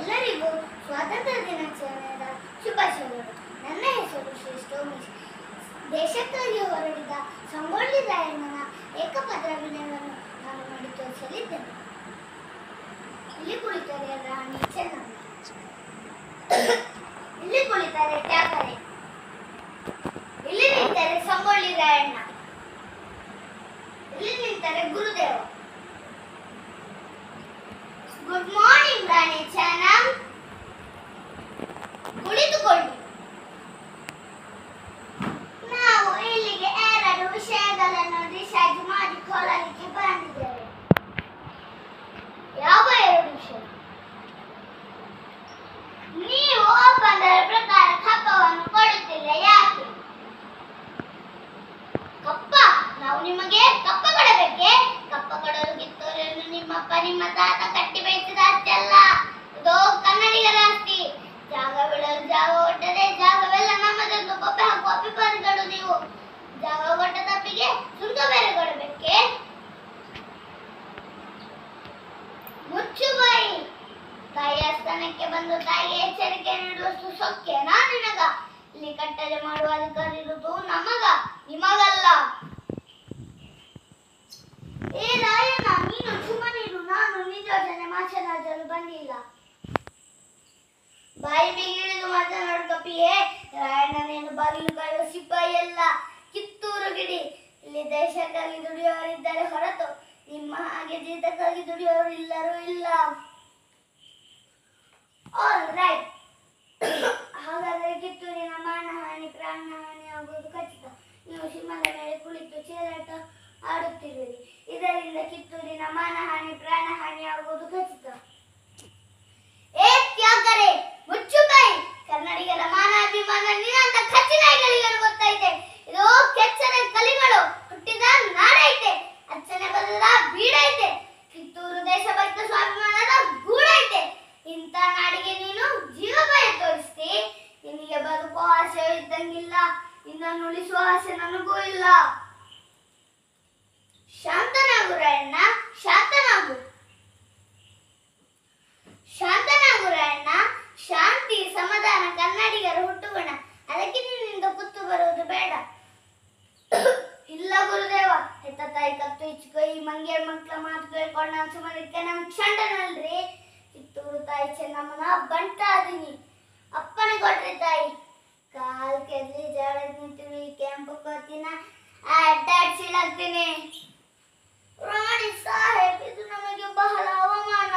ಎಲ್ಲರಿಗೂ ಸ್ವಾತಂತ್ರ್ಯ ದಿನಾಚರಣೆಯ ಶುಭಾಶಯಗಳು. ನನ್ನ ಹೆಸರು ಶ್ರೀ ಸ್ಟೋಮಿಶ್. ದೇಶಕ್ಕಾಗಿ ಹೊರಡಿದ ಸಂಗೊಳ್ಳಿ ರಾಯಣ್ಣನ ಏಕಪತ್ರ ವಿನಯವನ್ನು ನಾನು ಮಾಡಿ ತೋರಿಸಲಿದ್ದೇನೆ. ಇಲ್ಲಿ ಕುಳಿತರೆ ರಾಣಿ ಚೆನ್ನಮ್ಮ, ಇಲ್ಲಿ ಕುಳಿತರೆ ತ್ಯಾಗರೆ, ಇಲ್ಲಿ ನಿಂತರೆ ಸಂಗೊಳ್ಳಿ ರಾಯಣ್ಣ, ಇಲ್ಲಿ ನಿಂತರೆ ಗುರುದೇವ. Good morning Rani Chennamma, ಕುಳಿತುಕೊಳ್ಳಿ. ನಾವು ಇಲ್ಲಿಗೆ ಎರಡು ವಿಷಯಗಳನ್ನು ಡಿಸೈಡ್ ಮಾಡಿಕೊಳ್ಳಲಿಕ್ಕೆ ಬಂದಿದ್ದೇವೆ. ಯಾವ ಎರಡು ವಿಷಯ? ನೀವು ಒಪ್ಪಂದದ ಪ್ರಕಾರ ಕಪ್ಪವನ್ನು ಕೊಡುತ್ತಿಲ್ಲ, ಯಾಕೆ? ಕಪ್ಪ? ನಾವು ನಿಮಗೆ ಕಪ್ಪ ಕೊಡಬೇಕೆ? ಕಪ್ಪ ಕೊಡಲು ಕಿತ್ತೂರನ್ನು ನಿಮ್ಮಪ್ಪ ನಿಮ್ಮ ತಾತ ಕಟ್ಟಿ ಬೆಳೆಸಿದ ಆಸ್ತಿ ಅಲ್ಲ, ಇದು ಕನ್ನಡಿಗರ ಆಸ್ತಿ. ಜಾಗ ಬಿಡಲು ಜಾಗ ಕೊಟ್ಟರೆ ಜಾಗವೆಲ್ಲ ನಮ್ಮದೆಂದು ಕೊಪ್ಪೆ ಹಾಕುವ ಅಭಿಮಾನಿಗಳು ನೀವು. ಜಾಗ ಕೊಟ್ಟ ತಪ್ಪಿಗೆ ಸುಂಕ ಬೇರೆ ಕೊಡಬೇಕೆ? ಮುಚ್ಚು ಬಾಯಿ. ತಾಯಿಯ ಸ್ಥಾನಕ್ಕೆ ಬಂದು ತಾಯಿಗೆ ಎಚ್ಚರಿಕೆ ನೀಡುವಷ್ಟು ಸೊಕ್ಕೆನಾ ನಿನಗ? ಇಲ್ಲಿ ಕಟ್ಟಲೆ ಮಾಡುವ ಅಧಿಕಾರ ಇರುವುದು ನಮಗ, ನಿಮಗಲ್ಲ. ಏ ರಾಯಣ್ಣ, ನೀನು ಸುಮ್ಮನಿರು, ನಾನು ನಿಜೋಜನೆ ಮಾತನಾಡಲು ಬಂದಿಲ್ಲ. ಬಾಯಿ ಬಿಗಿಡಿದು ಮಾತನಾಡು ಕಪಿಯೇ. ರಾಯಣ್ಣನೇನು ಬಾಗಿಲು ಕಾಯುವ ಸಿಪಾಯಿ ಅಲ್ಲ, ಕಿತ್ತೂರು ಗಿಡಿ. ಇಲ್ಲಿ ದೇಶಕ್ಕಾಗಿ ದುಡಿಯುವವರಿದ್ದಾರೆ ಹೊರತು ನಿಮ್ಮ ಹಾಗೆ ಜೀತಕ್ಕಾಗಿ ದುಡಿಯುವವರು ಎಲ್ಲರೂ ಇಲ್ಲ. All right. ಹಾಗಾದರೆ ಕಿತ್ತೂರಿನ ಮಾನಹಾನಿ ಪ್ರಾಣಹಾನಿ ಆಗುವುದು ಖಚಿತ. ನೀವು ಸಿಂಹದ ಮೇಲೆ ಕುಳಿತು ಚೇರಾಟ ಆಡುತ್ತಿರುವಿರಿ, ಇದರಿಂದ ಕಿತ್ತೂರಿನ ಮಾನಹಾನಿ ಪ್ರಾಣಹಾನಿ ಆಗುವುದು ಖಚಿತ. ಏ ತ್ಯಾಗರೆ, ಮುಚ್ಚು ಬಾಯಿ. ಕನ್ನಡಿಗರ ಮಾನಾಭಿಮಾನ ನಿನ್ನಂತ ಖಚಿನಾಯಿಗಳಿಗೆ ಗೊತ್ತೈತೆ. ಇದು ಕೆಚ್ಚರ ಕಲಿಗಳು ಹುಟ್ಟಿದ ನಾಡೈತೆ, ಅಚ್ಚನೆ ಬದಲ ಬೀಡೈತೆ. ಕಿತ್ತೂರು ದೇಶಭಕ್ತ ಸ್ವಾಭಿಮಾನದ ಗೂಡೈತೆ. ಇಂಥ ನಾಡಿಗೆ ನೀನು ಜೀವ ಭಯ ತೋರಿಸ್ತಿ. ನಿನಗೆ ಬದುಕುವ ಆಸೆ ಇದ್ದಂಗಿಲ್ಲ, ನಿನ್ನನ್ನು ಉಳಿಸುವ ಆಸೆ ನನಗೂ ಇಲ್ಲ. ಶಾಂತನಾಗು ರಾಯಣ್ಣ, ಶಾಂತನಾಗು. ಶಾಂತನಾಗು ರಾಯಣ್ಣ. ಶಾಂತಿ ಸಮಾಧಾನ ಕನ್ನಡಿಗರ ಹುಟ್ಟುಗುಣ, ಅದಕ್ಕೆ ನಿನ್ನಿಂದ ಕುತ್ತು ಬರುವುದು ಬೇಡ. ಇಲ್ಲ ಗುರುದೇವ, ಹೆತ್ತ ತಾಯಿ ಕತ್ತು ಇಚ್ಕೊ ಈ ಮಂಗೇರ್ ಮಕ್ಕಳ ಮಾತು ಕೇಳ್ಕೊಂಡು ನಾನು ಸುಮ್ಮನಿಕ್ಕೆ ನನ್ ಚಂಡನಲ್ರಿ. ಕಿತ್ತೂರು ತಾಯಿ ಚೆನ್ನಮ್ಮನ ಬಂಟ ಅದೀನಿ, ಅಪ್ಪಣೆ ಕೊಟ್ರಿ ತಾಯಿ. ಕಾಲ್ ಕೆದ್ಲಿ ಜಾಡದ್ ನಿಂತೀವಿ, ಕೆಂಪು ಕೋತಿನ ಅಡ್ಡಾಡ್ಸಿಲಾಗ್ತೀನಿ. ರಾಣಿ ಸಾಹೇಬ್, ಇದು ನಮಗೆ ಬಹಳ ಅವಮಾನ.